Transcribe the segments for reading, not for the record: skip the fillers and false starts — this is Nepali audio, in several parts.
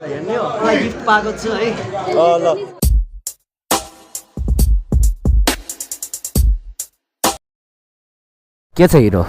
हेर्ने हो मलाई गिफ्ट पाएको छु है ल के छ हिरो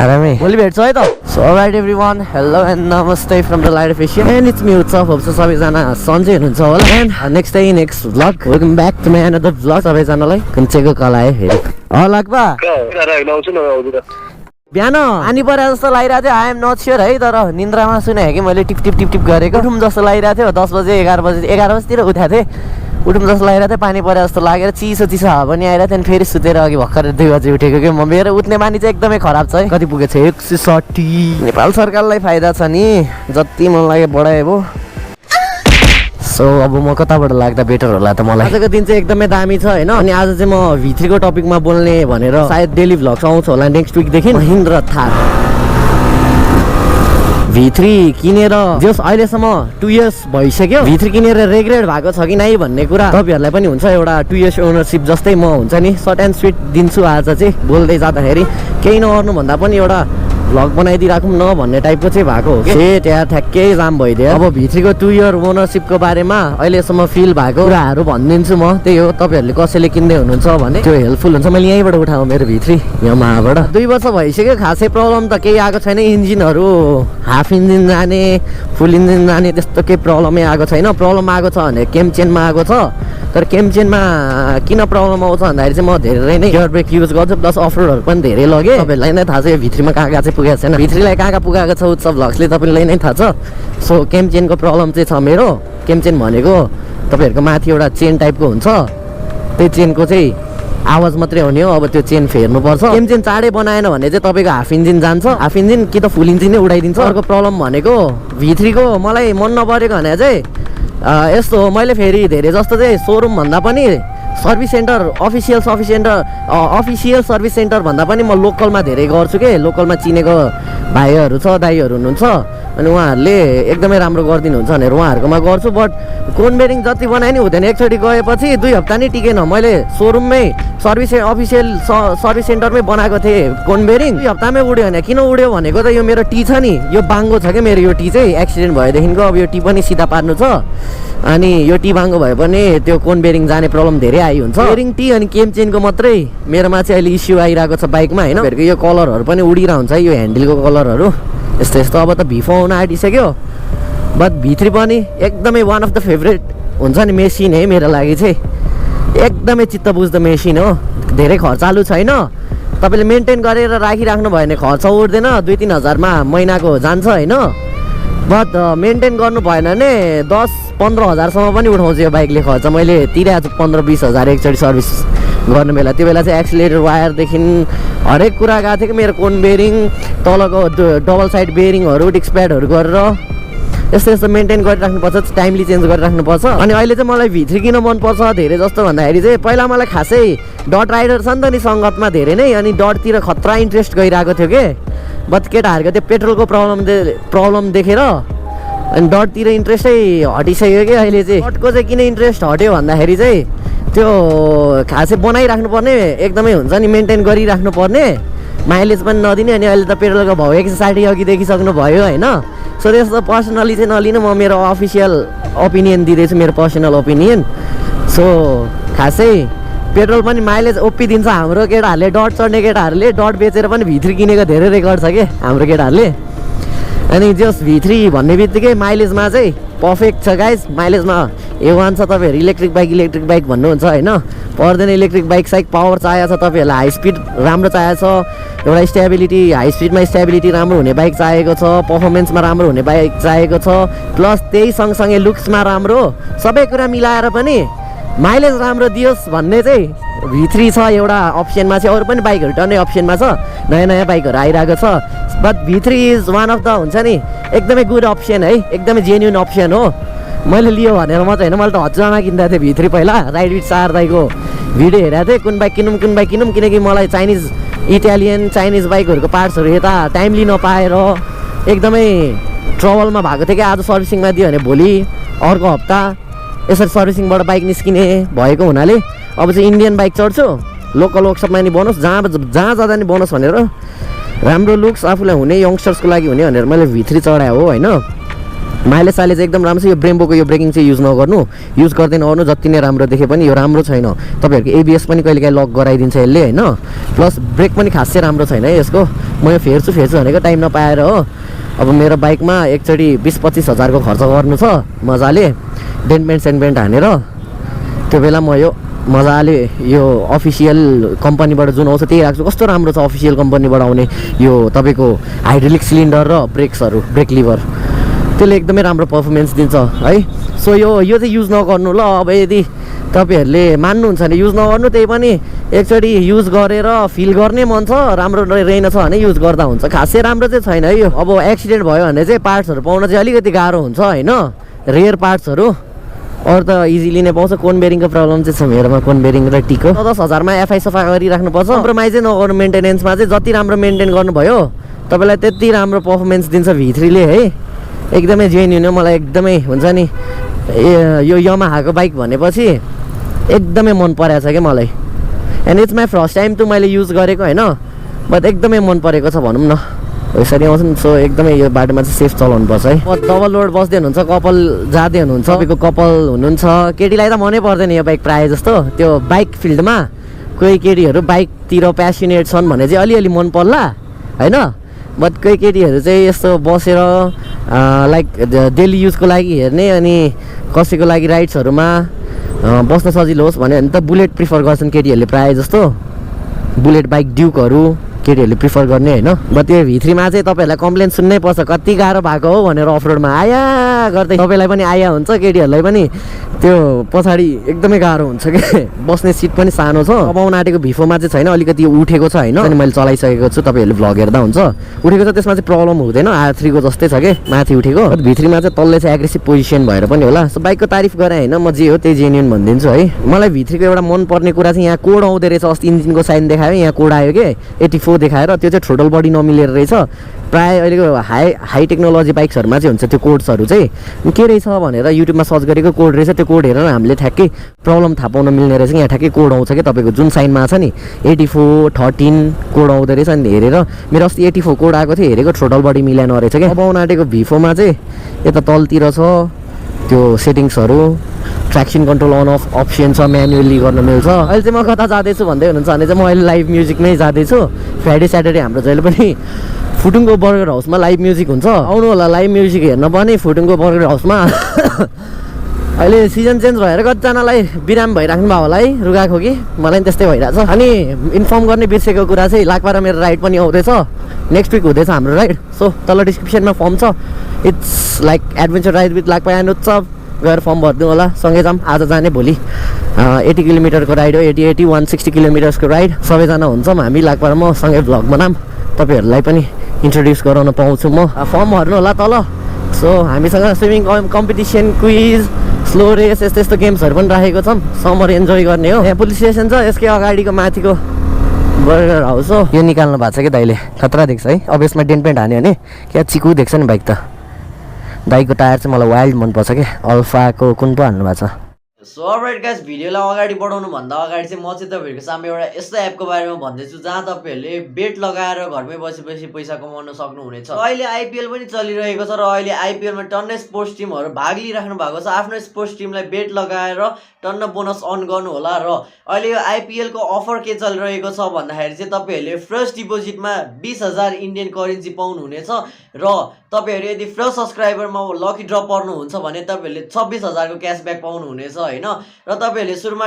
आरामै भोलि भेट्छ है त so alright everyone hello and नमस्ते from the light fishing and it's me Utsav hope सबैजना सन्चै हुनुहुन्छ होला and next day next vlog welcome back to my another vlog सबैजनालाई कुन्चेको कला है हेरि लाग्बा बिहान आनी परे जस्तो लागिरहेको थियो आई एम नट स्योर है तर निन्द्रामा सुने कि मैले टिप टिप टिप टिप गरेको उठौँ जस्तो लागिरहेको थियो 10 बजे 11 बजीतिर उठाएको थिएँ उठौँ जस्तो लागिरहेको थियो पानी परे जस्तो लागेर चिसो चिसो हावा पनि आइरहेको थियो अनि फेरि सुतेर अघि भर्खर 2 बजी उठेको कि म मेरो उठ्ने बानी चाहिँ एकदमै खराब छ है कति पुगेको छ 160 नेपाल सरकारलाई फाइदा छ नि जति मन लाग्यो बढाए भो सो अब म कताबाट लाग्दा बेटर होला त मलाई आजको दिन चाहिँ एकदमै दामी छ हैन अनि आज चाहिँ म V3 को टपिकमा बोल्ने भनेर सायद डेली भ्लग्स आउँछ होला नेक्स्ट विक देखि महिन्द्रा थार V3 किनेर जस अहिलेसम्म 2 इयर्स भइसक्यो V3 किनेर रेग्रेट भएको छ कि नै भन्ने कुरा तपाईहरुलाई पनि हुन्छ एउटा 2 इयर्स ओनरशिप जस्तै म हुन्छ नि सर्ट एन्ड स्वीट दिन्छु आज चाहिँ बोल्दै जाँदाखेरि केही नगर्नु भन्दा पनि एउटा भ्लग बनाइदिराखौँ न भन्ने टाइपको चाहिँ भएको हो कि त्यहाँ ठ्याक्कै जाम भइदियो अब V3 को 2 इयर ओनरशिपको बारेमा अहिलेसम्म फिल भएको कुराहरू भनिदिन्छु म त्यही हो तपाईहरुले कसैले किन्दै हुनुहुन्छ भने त्यो हेल्पफुल हुन्छ मैले यहीँबाट उठाऊ मेरो V3 यमाबाट 2 वर्ष भइसक्यो खासै प्रब्लम त केही आएको छैन इन्जिनहरू हाफ इन्जिन जाने फुल इन्जिन जाने त्यस्तो केही प्रब्लमै आएको छैन प्रब्लम आएको छ भने केम चेनमा आएको छ तर केम चेनमा किन प्रब्लम आउँछ भन्दाखेरि चाहिँ म धेरै नै गियर ब्रेक युज गर्छु प्लस अफ रोडहरू पनि धेरै लगे तपाईहरुलाई नै थाहा छ V3 मा कहाँ चाहिँ पुगेको छैन V3 लाई कहाँ पुगाएको छ उत्सव भ्लग्सले तपाईलाई नै थाहा छ सो केम चेनको प्रब्लम चाहिँ छ मेरो केम चेन भनेको तपाईहरुको माथि एउटा चेन टाइपको हुन्छ त्यही चेनको चाहिँ आवाज मात्रै हुने हो अब त्यो चेन फेर्नु पर्छ केम चेन चाँडै बनाएन भने चाहिँ तपाईको हाफ इन्जिन जान्छ हाफ इन्जिन कि त फुल इन्जिन नै उडाइदिन्छ अर्को प्रब्लम भनेको V3 को मलाई मन नपरेको भने चाहिँ यस्तो हो मैले फेरि धेरै जस्तो चाहिँ सोरुम भन्दा पनि service centre official service centre भन्दा पनि म लोकलमा धेरै गर्छु के लोकलमा चिनेको भाइहरू छ दाइहरू हुनुहुन्छ अनि उहाँहरूले एकदमै राम्रो गरिदिनुहुन्छ भनेर उहाँहरूकोमा गर्छु बट कोन बेरिङ जति बनाए नि हुँदैन एकचोटि गएपछि 2 हप्ता नि टिकेन मैले सोरुममै अफिसियल सर्भिस सेन्टरमै बनाएको थिएँ कोन बेरिङ 2 हप्तामै उड्यो भने किन उड्यो भनेको त यो मेरो टी छ नि यो बाङ्गो छ क्या मेरो यो टी चाहिँ एक्सिडेन्ट भएदेखिको अब यो टी पनि सिधा पार्नु छ अनि यो टी बाङ्गो भए पनि त्यो कोन बेरिङ जाने प्रब्लम धेरै हुन्छ बेरिङ टी अनि केम चेनको मात्रै मेरोमा चाहिँ अहिले इस्यु आइरहेको छ बाइकमा हैन फेरि यो कलरहरू पनि उडिरहेको हुन्छ यो ह्यान्डलको कलरहरू यस्तो यस्तो अब त V4 आउन आँटिसक्यो बट V3 पनि एकदमै वान अफ द फेभरेट हुन्छ नि मेसिन है मेरो लागि चाहिँ एकदमै चित्त बुझ्दो मेसिन हो धेरै खर्चालु छैन तपाईले मेन्टेन गरेर राखिराख्नु भयो भने खर्च उठ्दैन 2-3 हजारमा महिनाको जान्छ हैन बट मेन्टेन गर्नु भएन भने 10-15 हजारसम्म पनि उठाउँछ यो बाइकले खर्च मैले तिरेको छु 15-20 हजार एकचोटि सर्भिस गर्नु बेला त्यो बेला चाहिँ एक्सिलेटर वायरदेखि हरेक कुरा गएको थियो कि मेरो कोन बेरिङ तलको डबल साइड बेरिङहरू डिस्क प्याडहरू गरेर यस्तो यस्तो मेन्टेन गरिराख्नुपर्छ टाइमली चेन्ज गरिराख्नुपर्छ अनि अहिले चाहिँ मलाई V3 किन मनपर्छ धेरै जस्तो भन्दाखेरि चाहिँ पहिला मलाई खासै डट राइडर छ नि त नि सङ्गतमा धेरै नै अनि डटतिर खतरा इन्ट्रेस्ट गइरहेको थियो के बट केटाहरूको त्यो पेट्रोलको प्रब्लम देखेर अनि डटतिर इन्ट्रेस्टै हटिसक्यो कि अहिले चाहिँ डटको चाहिँ किन इन्ट्रेस्ट हट्यो भन्दाखेरि चाहिँ त्यो खासै बनाइराख्नु पर्ने एकदमै हुन्छ नि मेन्टेन गरिराख्नु पर्ने माइलेज पनि नदिने अनि अहिले त पेट्रोलको भाउ 160 अघि देखिसक्नु भयो होइन सो त्यस्तो पर्सनली चाहिँ नलिनु म मेरो अफिसियल ओपिनियन दिँदैछु मेरो पर्सनल ओपिनियन सो खासै पेट्रोल पनि माइलेज ओपी दिन्छ हाम्रो केटाहरूले डट चढ्ने केटाहरूले डट बेचेर पनि V3 किनेको धेरै रेकर्ड छ कि हाम्रो केटाहरूले अनि जस V3 भन्ने बित्तिकै माइलेजमा चाहिँ पर्फेक्ट छ गाइज माइलेजमा A1 छ तपाईहरु इलेक्ट्रिक बाइक भन्नुहुन्छ हैन पर्दैन इलेक्ट्रिक बाइक साइक पावर चाहिएको छ तपाईहरुलाई हाई स्पिड राम्रो चाहिएको छ एउटा स्टेबिलिटी हाई स्पिडमा स्टेबिलिटी राम्रो हुने बाइक चाहिएको छ पर्फर्मेन्समा राम्रो हुने बाइक चाहिएको छ प्लस त्यही सँगसँगै लुक्समा राम्रो सबै कुरा मिलाएर पनि माइलेज राम्रो दियोस् भन्ने चाहिँ V3 छ एउटा अप्सनमा चाहिँ अरू पनि बाइकहरू टन्नै अप्सनमा छ नयाँ बाइकहरू आइरहेको छ but V3 is one of the हुन्छ नि एकदमै गुड अप्सन है एकदमै जेन्युन अप्सन हो मैले लियो भनेर मात्रै होइन मैले त हजारमा किन्दा थिएँ V3 पहिला राइड विथ 4 दाइको भिडियो हेरेको थिएँ कुन बाइक किनौँ किनकि मलाई इटालियन चाइनिज बाइकहरूको पार्ट्सहरू यता टाइमली नपाएर एकदमै ट्रबलमा भएको थियो कि आज सर्भिसिङमा दियो भने भोलि अर्को हप्ता यसरी सर्भिसिङबाट बाइक निस्किने भएको हुनाले अब चाहिँ इन्डियन बाइक चढ्छु लोकल वर्कसपमा नि बनोस् जहाँ जाँदा नि बनोस् भनेर राम्रो लुक्स आफूलाई हुने यङ्स्टर्सको लागि हुने भनेर मैले V3 चढाएँ हो होइन माइलेज साइलेज एकदम राम्रो छ। यो ब्रेम्बोको यो ब्रेकिङ चाहिँ युज नगर्नु, युज गर्दै नगर्नु। जति नै राम्रो देखे पनि यो राम्रो छैन। तपाईँहरूको एबिएस पनि कहिलेकाहीँ लक गराइदिन्छ यसले होइन। प्लस ब्रेक पनि खासै राम्रो छैन है यसको। म यो फेर्छु भनेको टाइम नपाएर हो। अब मेरो बाइकमा एकचोटि 20-25 हजारको खर्च गर्नु छ मजाले, डेन्ट हानेर। त्यो बेला म यो मजाले यो अफिसियल कम्पनीबाट जुन आउँछ त्यही राख्छु। कस्तो राम्रो छ अफिसियल कम्पनीबाट आउने यो तपाईँको हाइड्रोलिक सिलिन्डर र ब्रेक्सहरू, ब्रेक लिभर, त्यसले एकदमै राम्रो पर्फर्मेन्स दिन्छ है। सो यो चाहिँ युज नगर्नु ल। अब यदि तपाईँहरूले मान्नुहुन्छ भने युज नगर्नु, त्यही पनि एकचोटि युज गरेर फिल गर्ने मन छ, राम्रो रहेनछ भने युज गर्दा हुन्छ। खासै राम्रो चाहिँ छैन है यो। अब एक्सिडेन्ट भयो भने चाहिँ पार्ट्सहरू पाउन चाहिँ अलिकति गाह्रो हुन्छ होइन, रेयर पार्ट्सहरू। अरू त इजिली नै पाउँछ। कोन बेरिङको प्रब्लम चाहिँ छ मेरोमा, कोन बेरिङ र टिको। 10 हजारमा एफआई सफा गरिराख्नुपर्छ। कम्प्रोमाइजै नगर्नु मेन्टेनेन्समा चाहिँ। जति राम्रो मेन्टेन गर्नुभयो तपाईँलाई त्यति राम्रो पर्फर्मेन्स दिन्छ V3ले है। एकदमै जेन्युन हो। मलाई एकदमै हुन्छ नि यो यामाहाको बाइक भनेपछि एकदमै मन परेको छ क्या मलाई। And it's my first time त मैले युज गरेको होइन, बट एकदमै मन परेको छ भनौँ न। यसरी आउँछ नि। सो एकदमै यो बाटोमा चाहिँ सेफ चलाउनुपर्छ है। डबल लोड बस्दै हुनुहुन्छ, कपाल जाँदै हुनुहुन्छ, तपाईँको कपाल हुनुहुन्छ, केटीलाई त मनै पर्दैन यो बाइक प्रायः जस्तो। त्यो बाइक फिल्डमा कोही केटीहरू बाइकतिर प्यासनेट छन् भने चाहिँ अलिअलि मन पर्ला होइन। बट कोही केटीहरू चाहिँ यस्तो बसेर लाइक डेली युजको लागि हेर्ने अनि कसैको लागि राइड्सहरूमा बस्न सजिलो होस् भने त बुलेट प्रिफर गर्छन् केटीहरूले प्रायः जस्तो। बुलेट बाइक ड्युकहरू केटीहरूले प्रिफर गर्ने होइन। बट त्यो V3मा चाहिँ तपाईँहरूलाई कम्प्लेन सुन्नै पर्छ, कति गाह्रो भएको हो भनेर अफरोडमा आया गर्दै। तपाईँलाई पनि आया हुन्छ, केटीहरूलाई पनि त्यो पछाडि एकदमै गाह्रो हुन्छ कि। बस्ने सिट पनि सानो छ। अब आउन आँटेको V4मा चाहिँ छैन, अलिकति उठेको छ होइन। अनि मैले चलाइसकेको छु, तपाईँहरूले भ्लग हेर्दा हुन्छ। उठेको छ, त्यसमा चाहिँ प्रब्लम हुँदैन। R3को जस्तै छ कि माथि उठेको। V3मा चाहिँ तल्ले चाहिँ एग्रेसिभ पोजिसन भएर पनि होला। सो बाइकको तारिफ गरेँ होइन, म जे हो त्यही जेन्युन भनिदिन्छु है। मलाई V3को एउटा मनपर्ने कुरा चाहिँ यहाँ कोड आउँदो रहेछ। अस्ति इन्जिनको साइन देखायो, यहाँ कोड आयो कि 84 देखाएर। त्यो चाहिँ थ्रोटल बडी नमिलेर रहेछ। प्रायः अहिलेको हाई टेक्नोलोजी बाइक्सहरूमा चाहिँ हुन्छ त्यो कोड्सहरू चाहिँ के रहेछ भनेर युट्युबमा सर्च गरेको कोड रहेछ। त्यो कोड हेरेर हामीले ठ्याक्कै प्रब्लम थाहा पाउन मिल्ने रहेछ। यहाँ ठ्याक्कै कोड आउँछ कि तपाईँको जुन साइनमा छ नि 84 13 कोड आउँदो रहेछ। अनि हेरेर मेरो अस्ति 84 कोड आएको थियो, हेरेको थ्रोटल बडी मिलेन रहेछ क्या। अब आउन आँटेको V4मा चाहिँ यता तलतिर छ त्यो सेटिङ्सहरू, traction control on off option छ, म्यानुअली गर्न मिल्छ। अहिले चाहिँ म कता जाँदैछु भन्दै हुनुहुन्छ भने चाहिँ म अहिले लाइभ म्युजिकमै जाँदैछु। फ्राइडे स्याटरडे हाम्रो जहिले पनि फुटुङको बर्गर हाउसमा लाइभ म्युजिक हुन्छ। आउनु होला लाइभ म्युजिक हेर्न पनि फुटुङको बर्गर हाउसमा। अहिले सिजन चेन्ज भएर कतिजनालाई बिराम भइराख्नु भयो होला है, रुगाखोकी। मलाई पनि त्यस्तै भइरहेछ। अनि इन्फर्म गर्ने बिर्सेको कुरा चाहिँ लाकपारा मेरो राइड पनि आउँदैछ, नेक्स्ट विक हुँदैछ हाम्रो राइड। सो तल डिस्क्रिप्सनमा फर्म छ, it's like adventure ride with लाकपारा एन्ड उत्सव। गएर फर्म भरिदिनु होला, सँगै जाऊँ। आज जाने भोलि 80 किलोमिटरको राइड हो, 80 160 किलोमिटर्सको राइड। सबैजना हुन्छौँ हामी लाकपारामा, सँगै भ्लग बनाऊँ, तपाईँहरूलाई पनि इन्ट्रोड्युस गराउन पाउँछु म। फर्म भर्नु होला तल। सो हामीसँग swimming competition, quiz, slow race, यस्तो यस्तो गेम्सहरू पनि राखेको छौँ। समर इन्जोय गर्ने हो। यहाँ पुलिस स्टेसन छ, यसकै अगाडिको माथिको बर्गर हाउस हो। यो निकाल्नु भएको छ कि दाइले, खतरा देख्छ है। अब यसमा डेन्ट पेन्ट हान्यो भने क्या चिकु देख्छ नि बाइक त। दाइको टायर चाहिँ मलाई वाइल्ड मनपर्छ क्या, अल्फाको कुन पो हाल्नु भएको छ। सो अलराइट गाइस, भिडियोलाई अगाडि बढाउनु भन्दा अगाडि चाहिँ म चाहिँ तपाईँहरूको सामने एउटा यस्तो एपको बारेमा भन्दैछु जहाँ तपाईँहरूले बेट लगाएर घरमै बसी पैसा कमाउन सक्नुहुनेछ। अहिले आइपिएल पनि चलिरहेको छ र अहिले आइपिएलमा टन्नै स्पोर्ट्स टिमहरू भाग लिइराख्नु भएको छ। आफ्नो स्पोर्ट्स टिमलाई बेट लगाएर टन्न बोनस अर्न गर्नु होला। र अहिले यो आइपिएलको अफर के चलिरहेको छ भन्दाखेरि चाहिँ तपाईँहरूले फ्रेस डिपोजिटमा 20,000 इन्डियन करेन्सी पाउनुहुनेछ। र तपाईँहरू यदि फ्रेस सब्सक्राइबरमा लकी ड्र पर्नुहुन्छ भने तपाईँहरूले 26,000 को क्यासब्याक पाउनुहुनेछ होइन। र तपाईँहरूले सुरुमा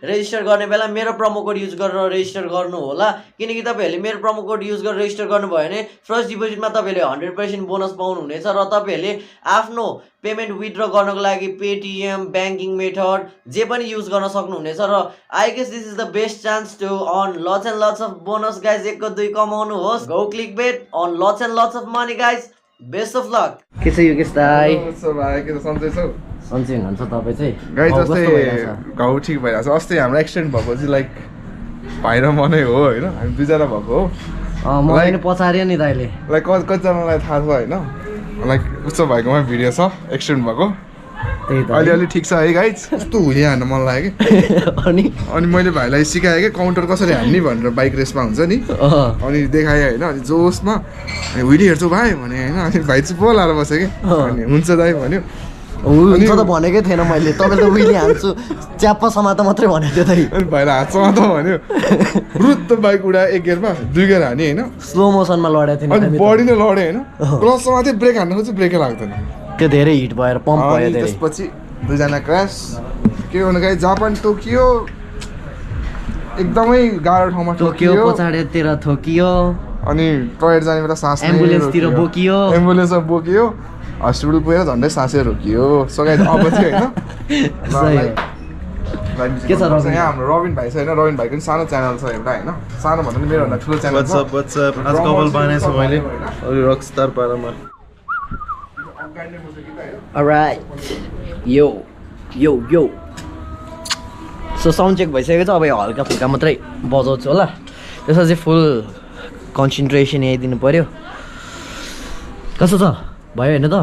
रेजिस्टर गर्ने बेला मेरो प्रोमो कोड युज गरेर रेजिस्टर गर्नु होला, किनकि तपाईँहरूले मेरो प्रोमो कोड युज गरेर रेजिस्टर गर्नुभयो भने फर्स्ट डिपोजिटमा तपाईँहरूले 100% बोनस पाउनुहुनेछ। र तपाईँहरूले आफ्नो पेमेन्ट विथड्र गर्नको लागि पेटिएम, ब्याङ्किङ मेथड जे पनि युज गर्न सक्नुहुनेछ। र I guess this is the best chance to earn lots and lots of bonus guys. 1 को 2 कमाउनु होस्। Go click bet earn lots and lots of money guys. Best of luck. के छ यो केस दाइ? के त सन्चै छौ? सन्चै हुनुहुन्छ तपाईँ चाहिँ? गाइस जस्तै घाउ ठिक भइरहेको छ। अस्ति हाम्रो एक्सिडेन्ट भएको चाहिँ लाइक भाइ र म नै हो होइन, हामी दुईजना भएको हो। मलाई पछाड्यो नि दाइले। लाइक कतिजनालाई थाहा छ होइन, लाइक उत्सव भाइकोमा भिडियो छ एक्सिडेन्ट भएको, त्यही त अलि ठिक छ है गाइज कस्तो हुली हान्न मन लाग्यो कि अनि मैले भाइलाई सिकाएँ क्या काउन्टर कसरी हान्ने भनेर बाइक रेसमा हुन्छ नि अनि देखाएँ होइन अनि जोसमा हुइली हेर्छु भाइ भने होइन अनि भाइ चाहिँ पो लाएर बस्यो कि अनि हुन्छ दाइ भन्यो हुन्छ त भनेकै थिएन मैले तपाईँले त उहिले हान्छु च्याप्पा समात मात्रै भनेको थियो दाइ अनि भाइलाई हात समात भन्यो रुत्त बाइक उडा एक गियरमा 2 गियर हाने होइन स्लो मोसनमा लडेको थियो अनि बडी नै लड्यो होइन क्लच समाथि ब्रेक हान्न खोज्छु ब्रेकै लाग्दैन त्यो धेरै हिट भएर पम्प भयो धेरै त्यसपछि 2 जना क्रास के भन्नु गाइस जापान टोकियो एकदमै गाह्रो ठाउँमा टोकियो पछाडितिर थोकियो अनि टोयलेट जाने बेला सास एम्बुलेन्सतिर बोकियो एम्बुलेन्समा बोकियो हस्पिटल पुगेर झन्डै सासै रोकियो सो गाइस अब चाहिँ होइन के छ रबिन यहाँ हाम्रो रबिन भाइ छ होइन रबिन भाइको पनि सानो च्यानल छ एउटा होइन सानो भन्दा पनि मेरोभन्दा ठुलो च्यानल छ WhatsApp आज कपाल बानेछु मैले अलि रकस्टार पारामा Alright. Yo. So sound check भइसकेको छ अब यो हल्का फुल्का मात्रै बजाउँछु होला त्यसमा चाहिँ फुल कन्सन्ट्रेसन यही दिनु पर्यो कस्तो छ भयो होइन त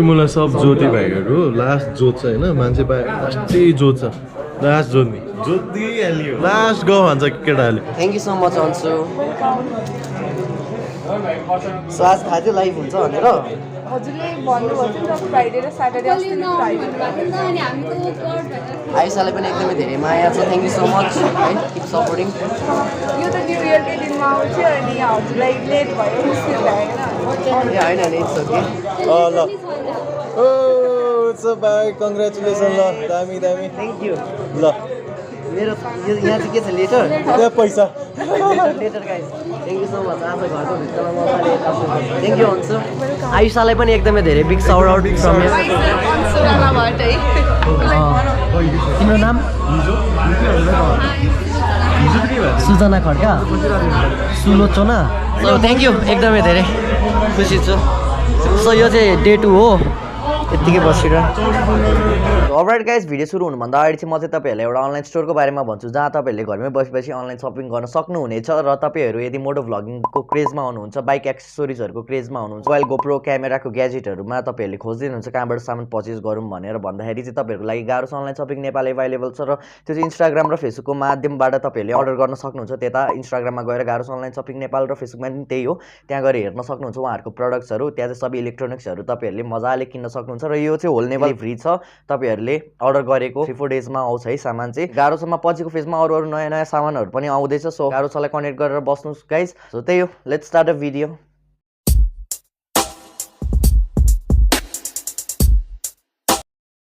मलाई सब ज्योति भाइहरू लास्ट जोत छ होइन मान्छे पाए लास्टै जोत छ लास्ट जोत्ने जोतिहाल्यो लास्ट ग भन्छ केटाहरूले थ्याङ्क यू सो मच अन्सु सो आज थाहा थियो लाइभ हुन्छ भनेर हजुरले भन्नुभएको थियो नि त फ्राइडे र स्याटरडे अस्ति आइसालाई पनि एकदमै धेरै माया छ थ्याङ्क यू सो मच है किप सपोर्टिङ यो त न्यु इयरकै दिनमा आउँथ्यो अनि हजुरलाई लेट भयो मुस्किल भएन ए होइन नि इट्स ओके ल ओ इट्स अ भाइ कङ्ग्रेचुलेसन ल दामी दामी थ्याङ्क यू ल मेरो यहाँ चाहिँ के छ लेटर त्यहाँ पैसा letter guys thank you so much आज घरको भित्रमा मजाले थ्याङ्क यू अन्सु आयुषालाई पनि एकदमै धेरै बिग साउट आउट फ्रम तिम्रो नाम Sujana Khadka Sulochana so thank you एकदमै धेरै खुसी छु सो यो चाहिँ डे 2 हो यत्तिकै बसेर अलराइट गाइस भिडियो सुरु हुनुभन्दा अगाडि चाहिँ म चाहिँ तपाईँहरूलाई एउटा अनलाइन स्टोरको बारेमा भन्छु जहाँ तपाईँहरूले घरमै बसी अनलाइन सपिङ गर्न सक्नुहुनेछ र तपाईँहरू यदि मोटो भ्लगिङको क्रेजमा हुनुहुन्छ बाइक एक्सेसोरिजहरूको क्रेजमा हुनुहुन्छ मोबाइल गोप्रो क्यामेराको ग्याजेटहरूमा तपाईँहरूले खोजिदिनुहुन्छ कहाँबाट सामान पर्चेस गरौँ भनेर भन्दाखेरि चाहिँ तपाईँहरूको लागि गाह्रो छ अनलाइन सपिङ नेपाल एभाइलेबल छ र त्यो चाहिँ इन्स्टाग्राम र फेसबुकको माध्यमबाट तपाईँहरूले अर्डर गर्न सक्नुहुन्छ त्यता इन्स्टाग्राममा गएर गाह्रो छ अनलाइन सपिङ नेपाल र फेसबुकमा पनि त्यही हो त्यहाँ गएर हेर्न सक्नुहुन्छ उहाँहरूको प्रडक्ट्सहरू त्यहाँ चाहिँ सबै इलेक्ट्रोनिक्सहरू तपाईँहरूले मजाले किन्न सक्नुहुन्छ र यो चाहिँ होल नेपाल फ्री छ तपाईँहरूले अर्डर गरेको 3-4 डेजमा आउँछ है सामान चाहिँ गाह्रो छमा पछिको फेजमा अरू नयाँ नयाँ सामानहरू पनि आउँदैछ सो गाह्रो छलाई कनेक्ट गरेर बस्नुहोस् गाइस सो त्यही हो लेट्स स्टार्ट अ भिडियो